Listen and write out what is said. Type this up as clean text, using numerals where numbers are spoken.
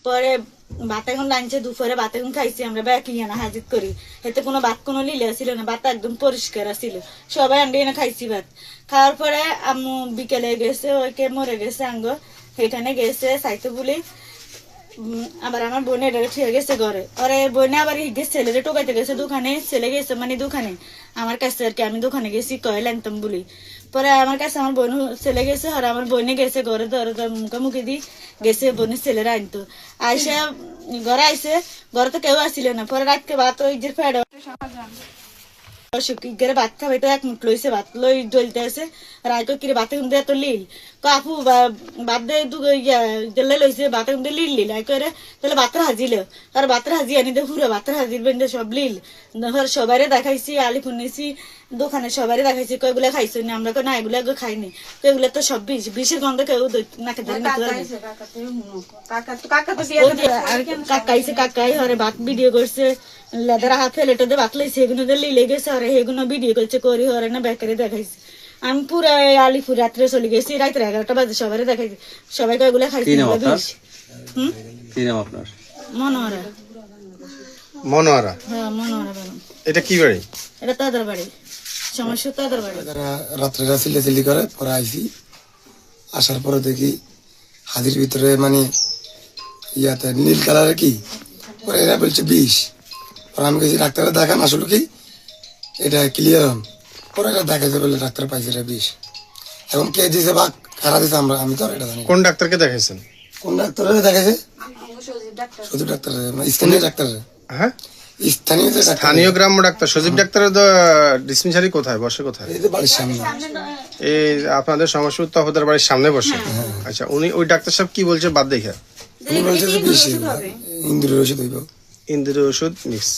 পরে ভাত এখন লাইনছে, দুপুরে ভাত এখন খাইছি আমরা ব্যাকি না হাজির করি, এতে কোনো ভাত কোনো লিলে ছিল না, ভাত একদম পরিষ্কার ছিল, সবাই আন্ডি এনে খাইছি ভাত। খাওয়ার পরে আম্মু বিকেলে গেছে, ওইকে মরে গেছে আঙ্গ, সেখানে গেছে চাইতে বলি। আবার আমার বোনে এটা ঠিক গেছে ঘরে, ওরে বোনে আবার ছেলেরে টোকাইতে গেছে দোকানে, ছেলে গেছে মানে দোকানে আমার কাছে আর কি, আমি দোকানে গেছি কয়েল আনতাম বলি। পরে আমার কাছে আমার বোন ছেলে গেছে, আর আমার বোনে গেছে ঘরে, ধরে মুখে দি গেছে বোনের ছেলেরা আনতো। আইসা ঘরে আইসে, ঘরে তো কেউ আসছিল না। পরে রাতকে ভাত ওই যে ফেড ঘরে ভাত খাবে তো এক মুঠ লইছে, ভাত লই জ্বলতে আছে, রায় কিরে ভাতে কিন্তু এত লিল কাপু বাদ দিয়ে লইছে ভাতে কিন্তু লিল লিল আই করে, তাহলে ভাতের হাজিল আর ভাতের হাজি আনি দিয়ে পুরো ভাতের হাজির বেঁধে সব লিল। সবাই দেখাইছি, আলি ফুনিছি দোকানে সবাই দেখাইছি, কয়েকগুলো খাইছি না, আমরা না এগুলো খাইনি, তো এগুলো তো সব বিষের গন্ধ কেউ নাকে ধরে কাকাইছে, কাকাই হরে ভাত ভিডিও করছে, লেদার হাত ফেলে টোদের ভাত লইছে, এগুলো লিলে গেছে, আর এগুলো ভিডিও করছে করি হরে না বেকারে দেখাইছে। আমি পুরো আলিপুর রাত্রে চলে গেছি, রাত্রে 11টা বাজে সবাই দেখাইছি, সবাই কয়েকগুলো খাইছি। মনোহরা। মনোহরা? হ্যাঁ মনোহরা বেগম। এটা কি বাড়ি? এটা তাদের বাড়ি, সমস্যা তাদের বাড়ি। রাত্রে চিল্লি করে পরে আইসি, আসার পরে দেখি হাজির ভিতরে মানে ইয়াতে নীল কালারের কি, পরে এরা বলছে বিষ। পরে আমি গেছি ডাক্তারে দেখান, আসলে কি এটা ক্লিয়ার হন। পরে এটা দেখাইছে বলে ডাক্তার পাইছে এটা বিষ। এখন কে দিছে বা কারা দিছে আমি তো এটা জানি। কোন ডাক্তারকে দেখাইছেন? কোন ডাক্তারে দেখাইছে? সজীব ডাক্তার, স্থানীয় ডাক্তার। হ্যাঁ, স্থানীয় গ্রাম্য ডাক্তার সজীব ডাক্তারের ডিসপেন্সারি কোথায় বসে? কোথায়? এই যে বাড়ির সামনে, এই আপনাদের সমস্যা তহদার বাড়ির সামনে বসে? আচ্ছা, উনি ওই ডাক্তার সাহেব কি বলছে বাদ দেখে? উনি বলছে যে বিষ ইন্দুরের ওষুধ হইব, ইন্দুরের ওষুধ মিক্স।